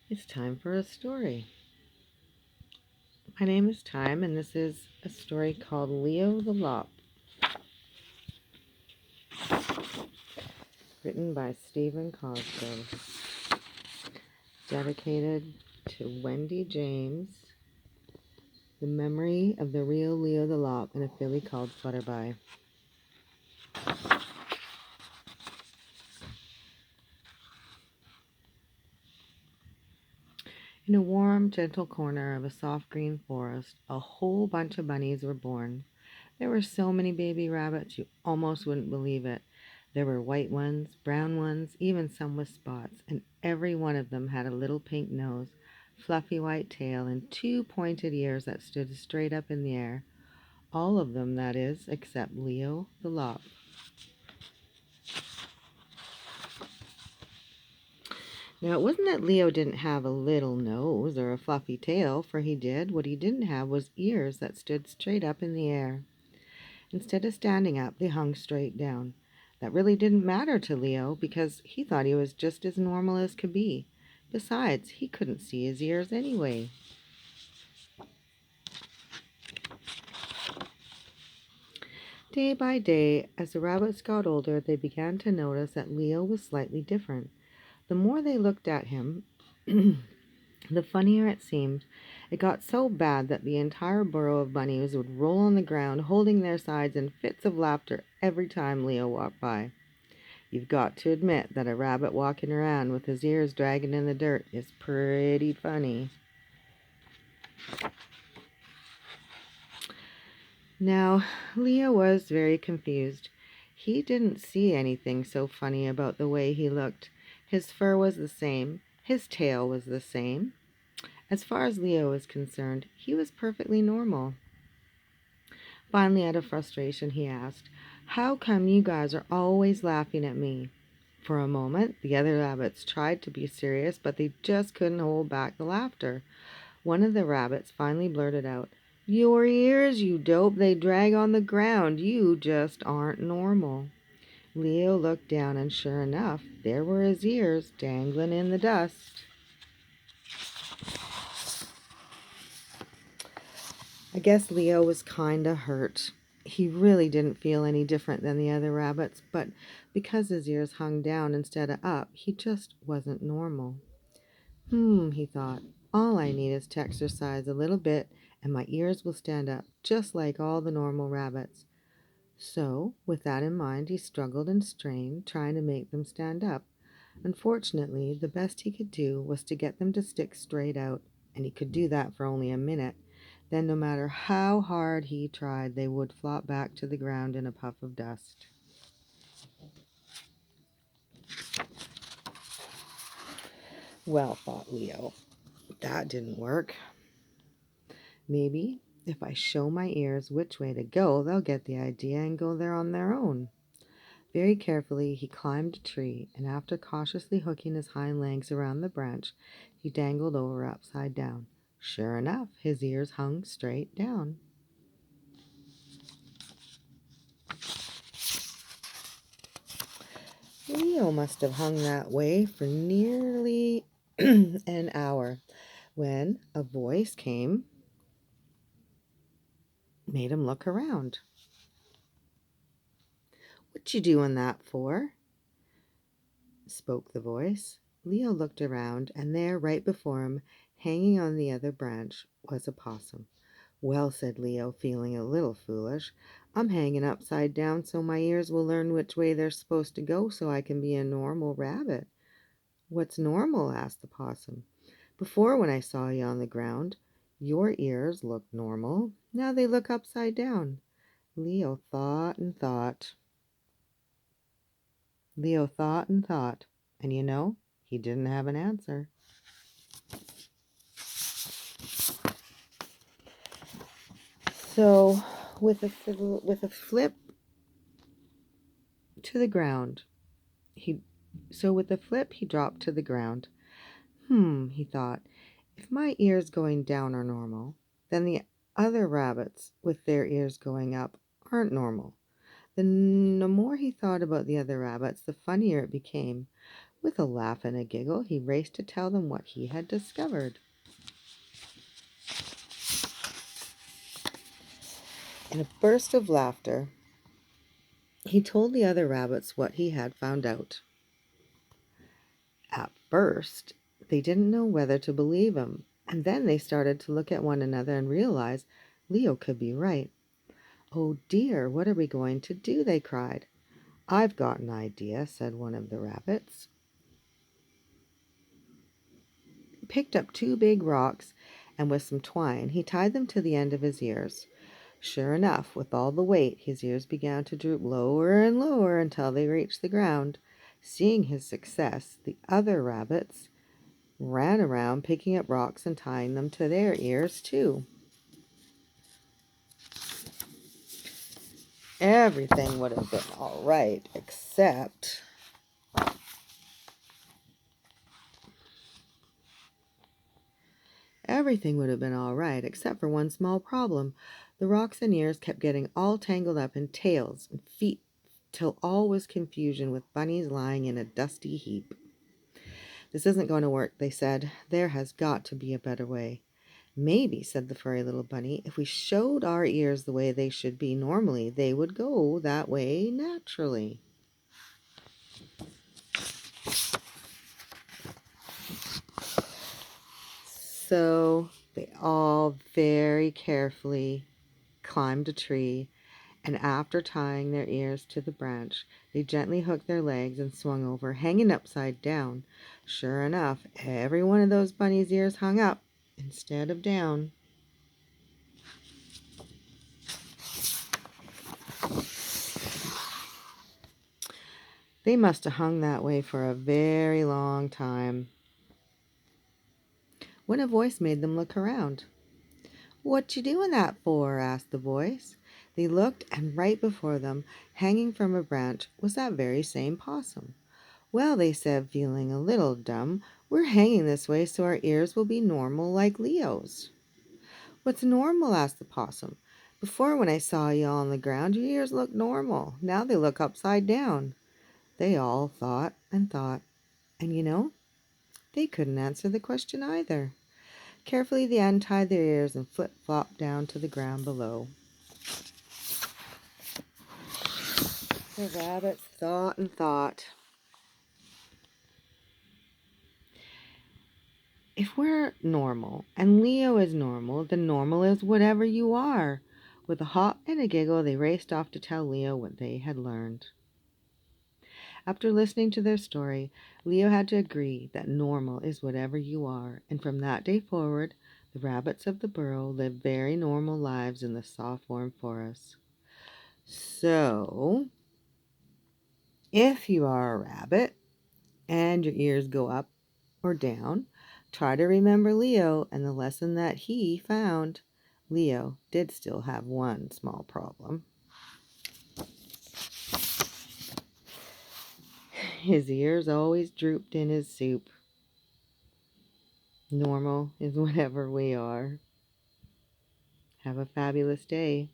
It's time for a story. My name is Time, and this is a story called Leo the Lop, written by Steven Cosgrove, dedicated to Wendy James, the memory of the real Leo the Lop and a filly called Flutterby. In a warm, gentle corner of a soft green forest, a whole bunch of bunnies were born. There were so many baby rabbits you almost wouldn't believe it. There were white ones, brown ones, even some with spots, and every one of them had a little pink nose, fluffy white tail, and two pointed ears that stood straight up in the air. All of them, that is, except Leo the Lop. Now, it wasn't that Leo didn't have a little nose or a fluffy tail, for he did. What he didn't have was ears that stood straight up in the air. Instead of standing up, they hung straight down. That really didn't matter to Leo because he thought he was just as normal as could be. Besides, he couldn't see his ears anyway. Day by day, as the rabbits got older, they began to notice that Leo was slightly different. The more they looked at him, the funnier it seemed. It got so bad that the entire burrow of bunnies would roll on the ground, holding their sides in fits of laughter every time Leo walked by. You've got to admit that a rabbit walking around with his ears dragging in the dirt is pretty funny. Now, Leo was very confused. He didn't see anything so funny about the way he looked. His fur was the same. His tail was the same. As far as Leo was concerned, he was perfectly normal. Finally, out of frustration, he asked, "How come you guys are always laughing at me?" For a moment, the other rabbits tried to be serious, but they just couldn't hold back the laughter. One of the rabbits finally blurted out, "Your ears, you dope, they drag on the ground. You just aren't normal." Leo looked down, and sure enough, there were his ears dangling in the dust. I guess Leo was kinda hurt. He really didn't feel any different than the other rabbits, but because his ears hung down instead of up, he just wasn't normal. He thought, all I need is to exercise a little bit and my ears will stand up just like all the normal rabbits. So, with that in mind, he struggled and strained, trying to make them stand up. Unfortunately, the best he could do was to get them to stick straight out, and he could do that for only a minute. Then, no matter how hard he tried, they would flop back to the ground in a puff of dust. Well, thought Leo, that didn't work. Maybe if I show my ears which way to go, they'll get the idea and go there on their own. Very carefully, he climbed a tree, and after cautiously hooking his hind legs around the branch, he dangled over upside down. Sure enough, his ears hung straight down. Leo must have hung that way for nearly an hour when a voice made him look around. "What you doing that for?" spoke the voice. Leo looked around, and there, right before him, hanging on the other branch, was a possum. "Well," said Leo, feeling a little foolish, "I'm hanging upside down so my ears will learn which way they're supposed to go so I can be a normal rabbit." "What's normal?" asked the possum. "Before, when I saw you on the ground, your ears looked normal. Now they look upside down." Leo thought and thought. And he didn't have an answer. So, with a flip to the ground, he dropped to the ground. He thought, if my ears going down are normal, then the other rabbits with their ears going up aren't normal. The more he thought about the other rabbits, the funnier it became. With a laugh and a giggle, he raced to tell them what he had discovered. In a burst of laughter, he told the other rabbits what he had found out. At first, they didn't know whether to believe him, and then they started to look at one another and realize Leo could be right. "Oh dear, what are we going to do?" they cried. "I've got an idea," said one of the rabbits. He picked up 2 big rocks, and with some twine he tied them to the end of his ears. Sure enough, with all the weight, his ears began to droop lower and lower until they reached the ground. Seeing his success, the other rabbits ran around picking up rocks and tying them to their ears too. Everything would have been all right, except for one small problem. The rocks and ears kept getting all tangled up in tails and feet till all was confusion, with bunnies lying in a dusty heap. "This isn't going to work," they said. "There has got to be a better way." "Maybe," said the furry little bunny, "if we showed our ears the way they should be normally, they would go that way naturally." So they all very carefully climbed a tree, and after tying their ears to the branch, they gently hooked their legs and swung over, hanging upside down. Sure enough, every one of those bunnies' ears hung up instead of down. They must have hung that way for a very long time, when a voice made them look around. "What you doing that for?" asked the voice. They looked, and right before them, hanging from a branch, was that very same possum. "Well," they said, feeling a little dumb, "we're hanging this way so our ears will be normal like Leo's." "What's normal?" asked the possum. "Before, when I saw you on the ground, your ears looked normal. Now they look upside down." They all thought and thought, and they couldn't answer the question either. Carefully they untied their ears and flip-flopped down to the ground below. The rabbits thought and thought. If we're normal and Leo is normal, then normal is whatever you are. With a hop and a giggle, they raced off to tell Leo what they had learned. After listening to their story, Leo had to agree that normal is whatever you are, and from that day forward, the rabbits of the burrow lived very normal lives in the soft, warm forest. So, if you are a rabbit and your ears go up or down, try to remember Leo and the lesson that he found. Leo did still have one small problem. His ears always drooped in his soup. Normal is whatever we are. Have a fabulous day.